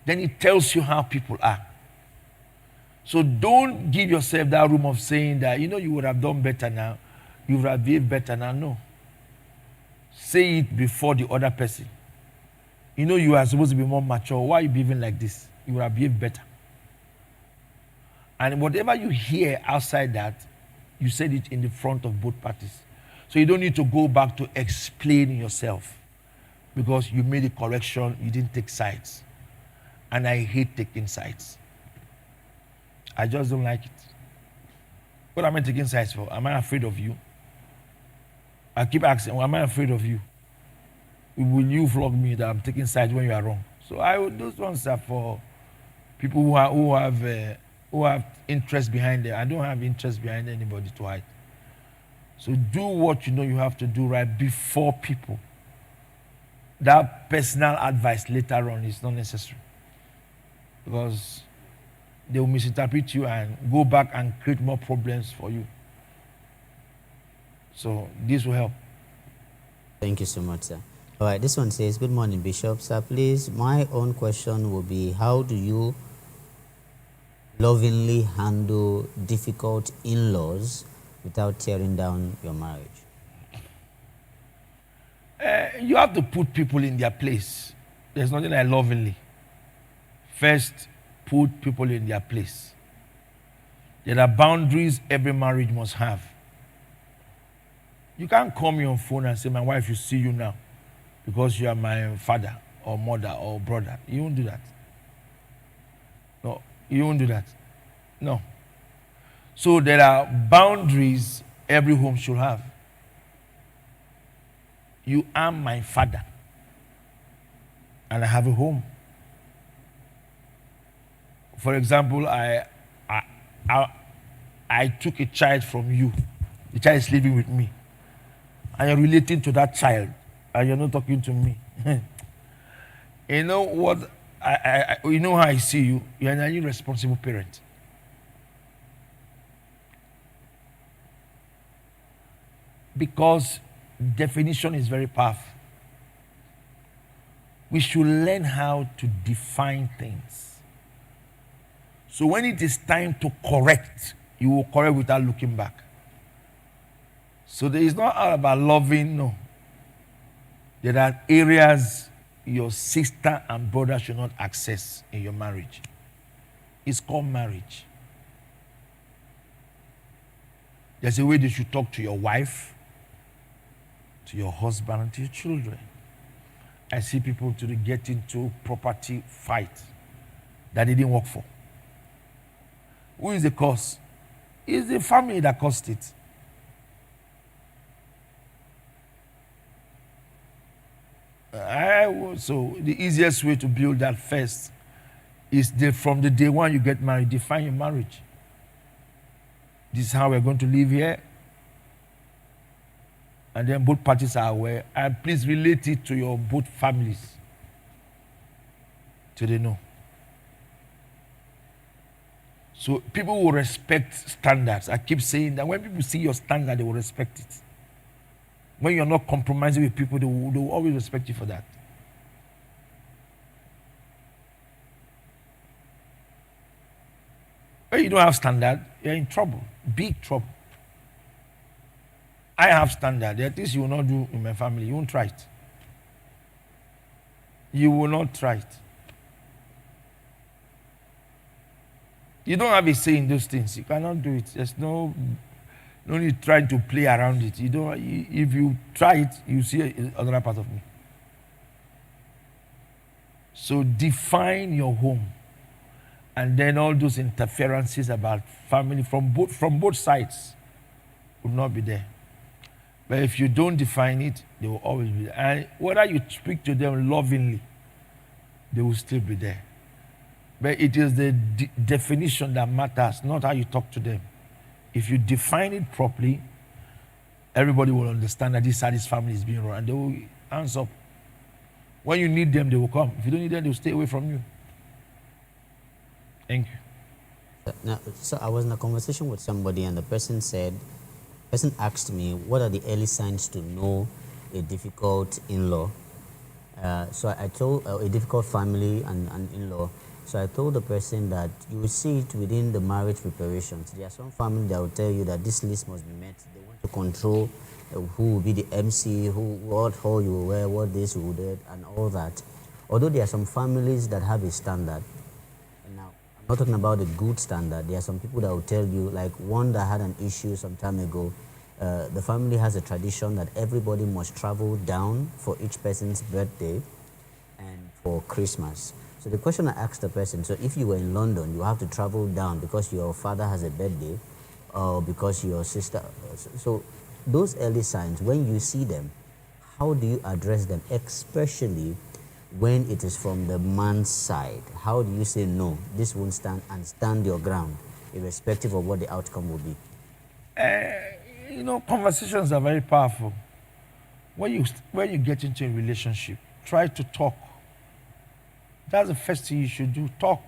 Then it tells you how people are. So don't give yourself that room of saying that, you would have done better now. You would have behaved better now. No. Say it before the other person. You are supposed to be more mature. Why are you behaving like this? You would have behaved better. And whatever you hear outside that, you said it in the front of both parties. So you don't need to go back to explain yourself because you made a correction, you didn't take sides. And I hate taking sides. I just don't like it. What am I taking sides for? Am I afraid of you? I keep asking, am I afraid of you? Will you flog me that I'm taking sides when you are wrong? So those ones are for people who have interest behind them. I don't have interest behind anybody to hide. So do what you know you have to do right before people. That personal advice later on is not necessary. Because they will misinterpret you and go back and create more problems for you. So this will help. Thank you so much, sir. All right, this one says, good morning, Bishop. Sir, please, my own question will be, how do you lovingly handle difficult in-laws without tearing down your marriage? You have to put people in their place. There's nothing like lovingly. First, put people in their place. There are boundaries every marriage must have. You can't call me on phone and say, my wife will see you now because you are my father or mother or brother. You won't do that. No, you won't do that. No. So there are boundaries every home should have. You are my father. And I have a home. For example, I took a child from you. The child is living with me. And you're relating to that child. And you're not talking to me. You know what? You know how I see you. You're an irresponsible parent. Because definition is very powerful. We should learn how to define things. So when it is time to correct, you will correct without looking back. So there is not all about loving, no. There are areas your sister and brother should not access in your marriage. It's called marriage. There's a way they should talk to your wife, to your husband, and to your children. I see people to get into property fight that they didn't work for. Who is the cause? It's the family that caused it. So the easiest way to build that first is from the day one you get married, define your marriage. This is how we're going to live here. And then both parties are aware. And please relate it to your both families. So they know. So people will respect standards. I keep saying that when people see your standard, they will respect it. When you're not compromising with people, they will always respect you for that. When you don't have standard, you're in trouble. Big trouble. I have standard. There are things you will not do in my family. You won't try it. You will not try it. You don't have a say in those things. You cannot do it. There's no need trying to play around it. You don't. If you try it, you see another part of me. So define your home, and then all those interferences about family from both sides will not be there. But if you don't define it, they will always be there. And whether you speak to them lovingly, they will still be there. But it is the definition that matters, not how you talk to them. If you define it properly, everybody will understand that this side, this family is being run, and they will hands up. When you need them, they will come. If you don't need them, they will stay away from you. Thank you. Now, so I was in a conversation with somebody, and the person asked me, what are the early signs to know a difficult in-law? So I told a difficult family and in-law. So I told the person that you will see it within the marriage preparations. There are some families that will tell you that this list must be met. They want to control who will be the MC, what hall you will wear, what this you will do, and all that. Although there are some families that have a standard. And now, I'm not talking about a good standard. There are some people that will tell you, like one that had an issue some time ago, the family has a tradition that everybody must travel down for each person's birthday and for Christmas. So the question I asked the person, so if you were in London, you have to travel down because your father has a birthday or because your sister. So those early signs, when you see them, how do you address them, especially when it is from the man's side? How do you say, no, this won't stand, and stand your ground, irrespective of what the outcome will be? Conversations are very powerful. When you get into a relationship, try to talk. That's the first thing you should do, talk.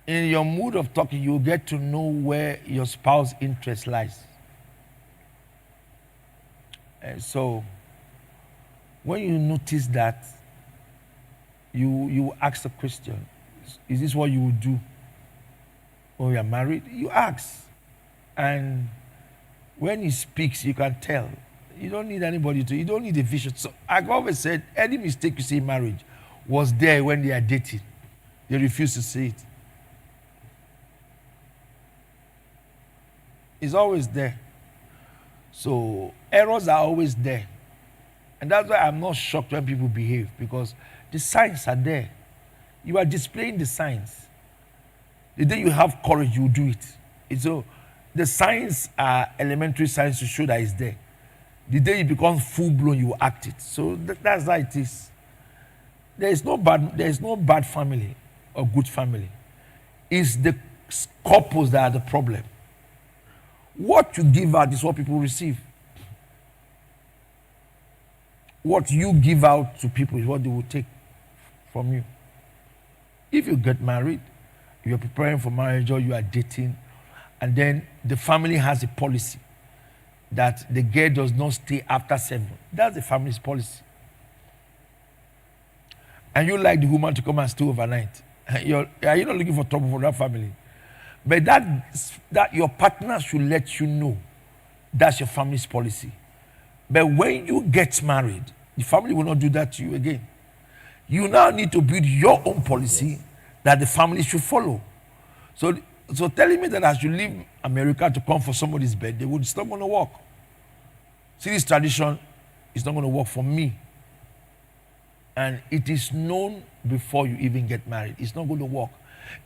In your mood of talking, you'll get to know where your spouse's interest lies. So, when you notice that, you ask the question, is this what you would do when you are married? You ask. And when he speaks, you can tell. You don't need anybody you don't need a vision. So I've always said, any mistake you see in marriage was there when they are dating. They refuse to see it. It's always there. So errors are always there. And that's why I'm not shocked when people behave, because the signs are there. You are displaying the signs. The day you have courage, you do it. So the signs are elementary signs to show that it's there. The day you become full-blown, you act it. So that's how it is. There is no bad family or good family. It's the couples that are the problem. What you give out is what people receive. What you give out to people is what they will take from you. If you get married, you're preparing for marriage or you are dating, and then the family has a policy that the girl does not stay after 7. That's the family's policy. and you like the woman to come and stay overnight, you're not looking for trouble for that family. But that your partner should let you know that's your family's policy. But when you get married, the family will not do that to you again. You now need to build your own policy that the family should follow. So telling me that I should leave America to come for somebody's birthday, it's not going to work. See, this tradition is not going to work for me. And it is known before you even get married. It's not going to work.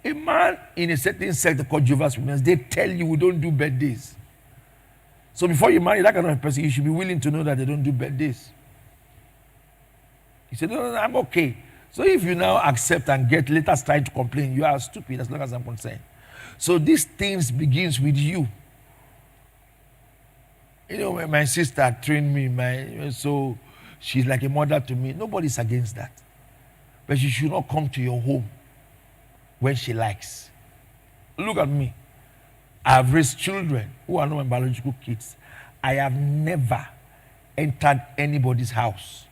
A man in a certain sect called Jehovah's Witnesses, they tell you we don't do birthdays. So before you marry that kind of person, you should be willing to know that they don't do birthdays. He said, no, I'm okay. So if you now accept and get later trying to complain, you are stupid as long as I'm concerned. So these things begins with you. You know, when my sister trained me, so she's like a mother to me. Nobody's against that. But she should not come to your home when she likes. Look at me. I've raised children who are not my biological kids. I have never entered anybody's house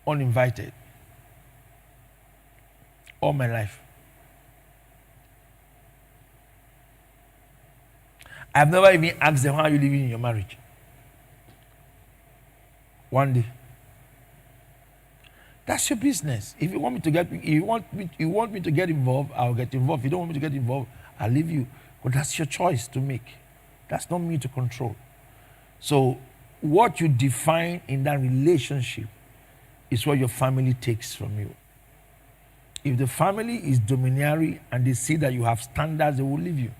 uninvited all my life. I've never even asked them, how are you living in your marriage? One day. That's your business. If you want me to get involved, I'll get involved. If you don't want me to get involved, I'll leave you. But that's your choice to make. That's not me to control. So what you define in that relationship is what your family takes from you. If the family is domineering and they see that you have standards, they will leave you.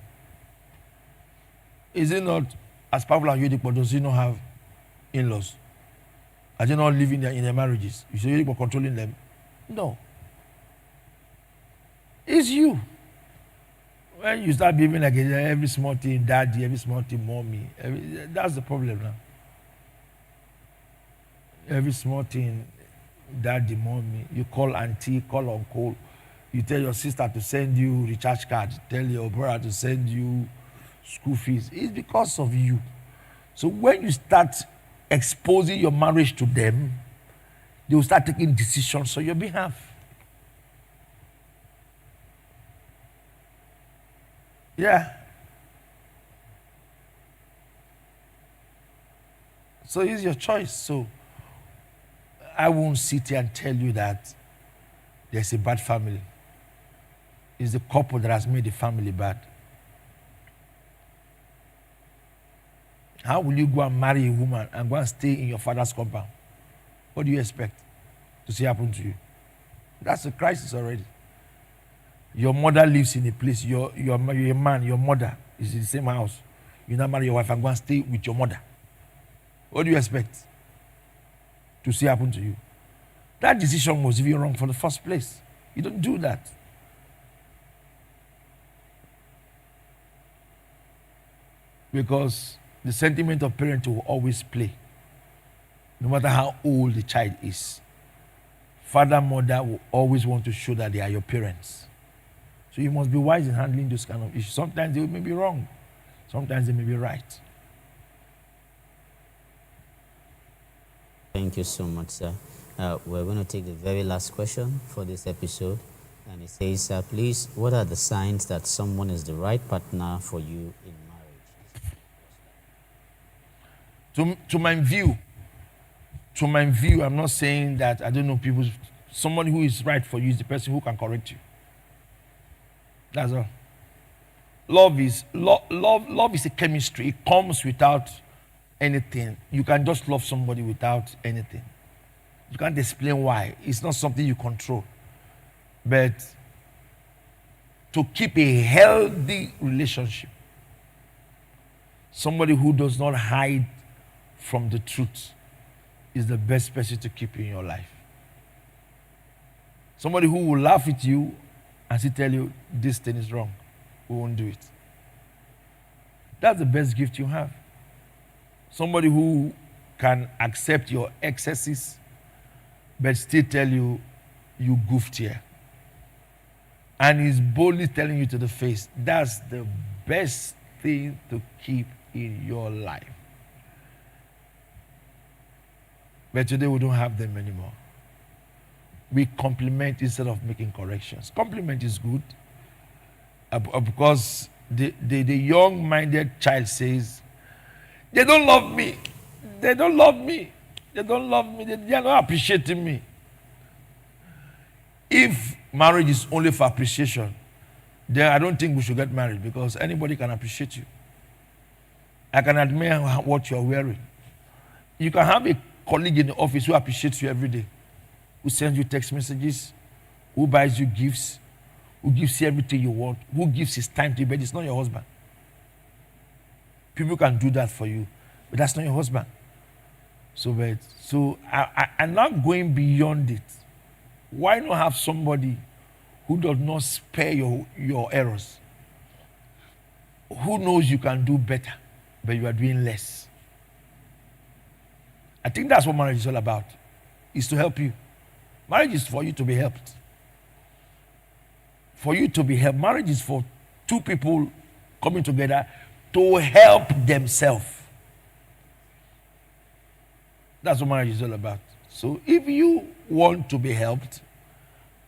Is it not as powerful as you, but does he not have in-laws? Are they not living in their marriages? You say you're controlling them? No. It's you. When you start behaving like every small thing, daddy, every small thing, mommy, that's the problem now. Every small thing, daddy, mommy, you call auntie, call uncle, you tell your sister to send you recharge card, tell your brother to send you school fees. It's because of you. So when you start exposing your marriage to them, they will start taking decisions on your behalf. Yeah. So it's your choice. So I won't sit here and tell you that there's a bad family. It's the couple that has made the family bad. How will you go and marry a woman and go and stay in your father's compound? What do you expect to see happen to you? That's a crisis already. Your mother lives in a place, you're a man, your mother is in the same house. You now marry your wife and go and stay with your mother. What do you expect to see happen to you? That decision was even wrong for the first place. You don't do that. Because the sentiment of parents will always play, no matter how old the child is. Father, mother will always want to show that they are your parents. So you must be wise in handling this kind of issues. Sometimes they may be wrong. Sometimes they may be right. Thank you so much, sir. We're going to take the very last question for this episode. And it says, sir, please, what are the signs that someone is the right partner for you in marriage? To my view, I'm not saying that, I don't know, somebody who is right for you is the person who can correct you. That's all. Love is a chemistry. It comes without anything. You can just love somebody without anything. You can't explain why. It's not something you control. But to keep a healthy relationship, somebody who does not hide from the truth is the best person to keep in your life. Somebody who will laugh at you and still tell you this thing is wrong. We won't do it. That's the best gift you have. Somebody who can accept your excesses but still tell you you goofed here. And is boldly telling you to the face. That's the best thing to keep in your life. But today we don't have them anymore. We compliment instead of making corrections. Compliment is good because the young-minded child says, they don't love me. They don't love me. They don't love me. They are not appreciating me. If marriage is only for appreciation, then I don't think we should get married, because anybody can appreciate you. I can admire what you're wearing. You can have a colleague in the office who appreciates you every day, who sends you text messages, who buys you gifts, who gives you everything you want, who gives his time to you, but it's not your husband. People can do that for you, but that's not your husband. So I'm not going beyond it. Why not have somebody who does not spare your errors, who knows you can do better, but you are doing less? I think that's what marriage is all about, is to help you. Marriage is for you to be helped. For you to be helped. Marriage is for two people coming together to help themselves. That's what marriage is all about. So if you want to be helped,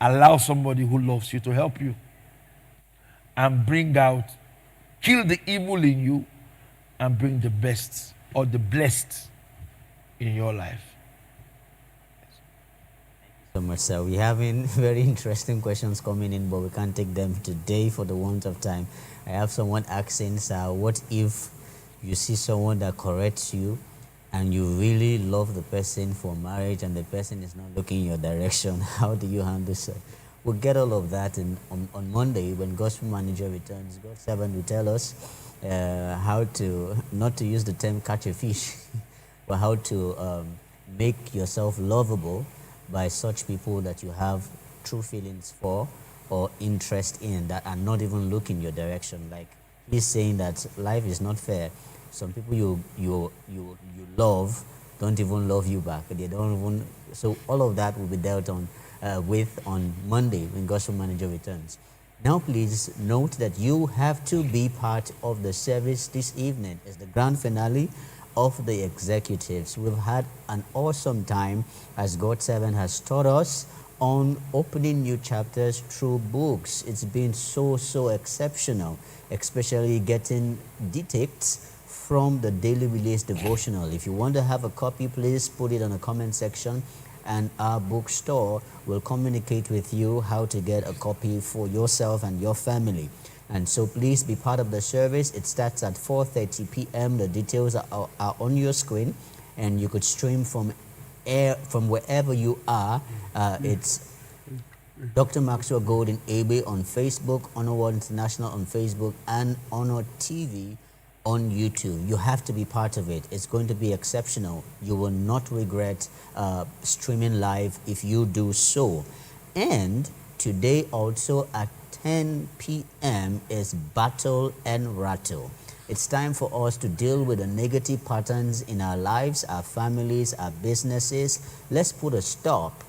allow somebody who loves you to help you and kill the evil in you and bring the best or the blessed in your life. So much, sir. We're having very interesting questions coming in, but we can't take them today for the want of time. I have someone asking, sir, what if you see someone that corrects you and you really love the person for marriage and the person is not looking in your direction? How do you handle, sir? We'll get all of that on Monday when Gospel Manager returns. God's servant will tell us how to, not to use the term catch a fish, but how to make yourself lovable by such people that you have true feelings for or interest in, that are not even looking your direction. Like he's saying that life is not fair. Some people you love don't even love you back. They don't even. So all of that will be dealt with on Monday when Gospel Manager returns. Now please note that you have to be part of the service this evening. It's the grand finale of the executives. We've had an awesome time as God's servant has taught us on opening new chapters through books. It's been so exceptional, especially getting dictates from the daily release devotional. If you want to have a copy, please put it on the comment section and our bookstore will communicate with you how to get a copy for yourself and your family. And so please be part of the service. It starts at 4:30 p.m. The details are on your screen, and you could stream from wherever you are. It's Dr. Maxwell Golden Egbe on Facebook, Honor World International on Facebook, and Honor TV on YouTube. You have to be part of it. It's going to be exceptional. You will not regret streaming live if you do so. And today also at 10 p.m. is Battle and Rattle. It's time for us to deal with the negative patterns in our lives, our families, our businesses. Let's put a stop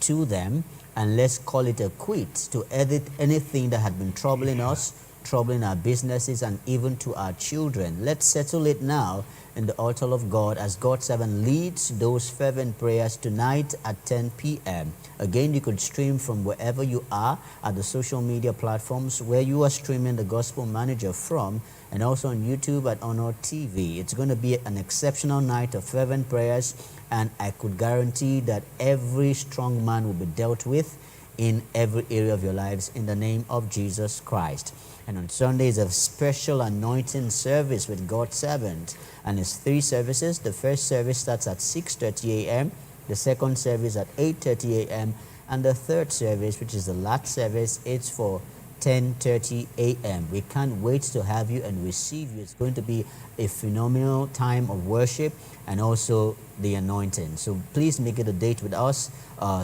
to them, and let's call it a quit to edit anything that had been troubling us, troubling our businesses, and even to our children. Let's settle it now in the altar of God as God's servant leads those fervent prayers tonight at 10 p.m. Again, you could stream from wherever you are at the social media platforms where you are streaming the Gospel Manager from, and also on YouTube at Honor TV. It's going to be an exceptional night of fervent prayers, and I could guarantee that every strong man will be dealt with in every area of your lives in the name of Jesus Christ. And on Sunday is a special anointing service with God's servant, and it's 3 services. The first service starts at 6:30 a.m., the second service at 8:30 a.m., and the third service, which is the last service, it's for 10:30 a.m. We can't wait to have you and receive you. It's going to be a phenomenal time of worship and also the anointing. So please make it a date with us,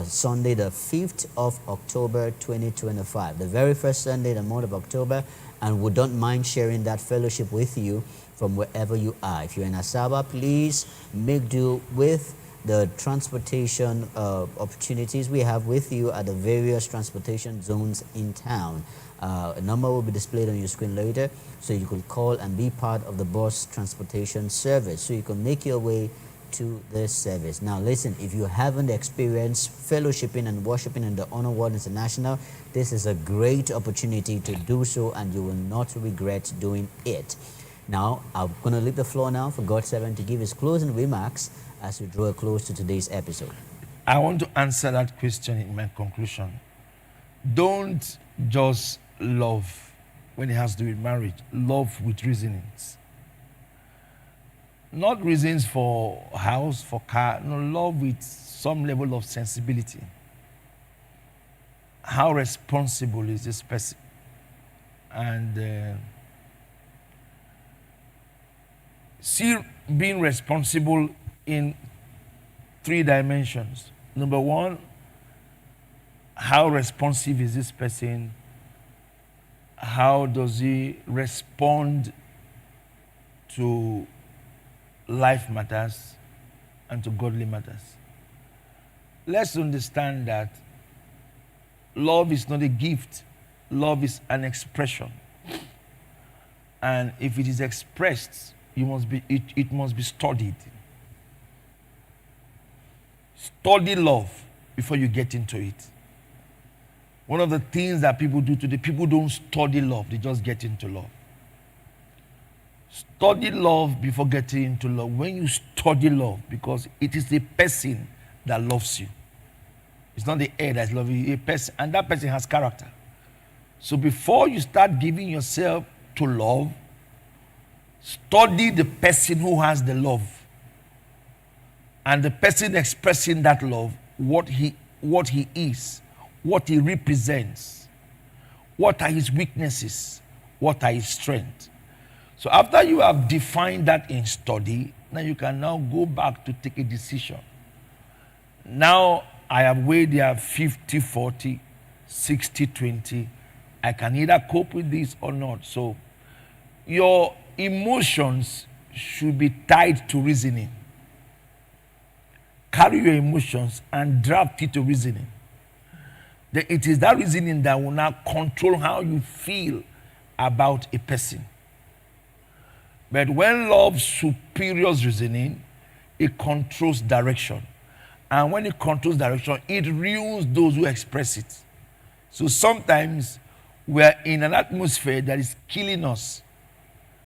Sunday the 5th of October 2025, the very first Sunday in the month of October, and we don't mind sharing that fellowship with you from wherever you are. If you're in Asaba, please make do with the transportation opportunities we have with you at the various transportation zones in town. A number will be displayed on your screen later, so you could call and be part of the bus transportation service, so you can make your way to this service. Now, listen, if you haven't experienced fellowshipping and worshiping in the Honor World International, this is a great opportunity to do so, and you will not regret doing it. Now, I'm going to leave the floor now for God's servant to give his closing remarks as we draw a close to today's episode. I want to answer that question in my conclusion. Don't just love when it has to do with marriage. Love with reasonings. Not reasons for house, for car. No, love with some level of sensibility. How responsible is this person? And see being responsible in 3 dimensions. Number 1, how responsive is this person? How does he respond to life matters and to godly matters? Let's understand that love is not a gift. Love is an expression. And if it is expressed, it must be studied. Study love before you get into it. One of the things that people do today, people don't study love, they just get into love. Study love before getting into love. When you study love, because it is the person that loves you. It's not the air that's loving you, a person, and that person has character. So before you start giving yourself to love, study the person who has the love. And the person expressing that love, what he is, what he represents, what are his weaknesses, what are his strengths. So after you have defined that in study, now you can now go back to take a decision. Now I have weighed there 50-40, 60-20. I can either cope with this or not. So your emotions should be tied to reasoning. Carry your emotions and draft it to reasoning. It is that reasoning that will now control how you feel about a person. But when love superiors reasoning, it controls direction. And when it controls direction, it ruins those who express it. So sometimes we are in an atmosphere that is killing us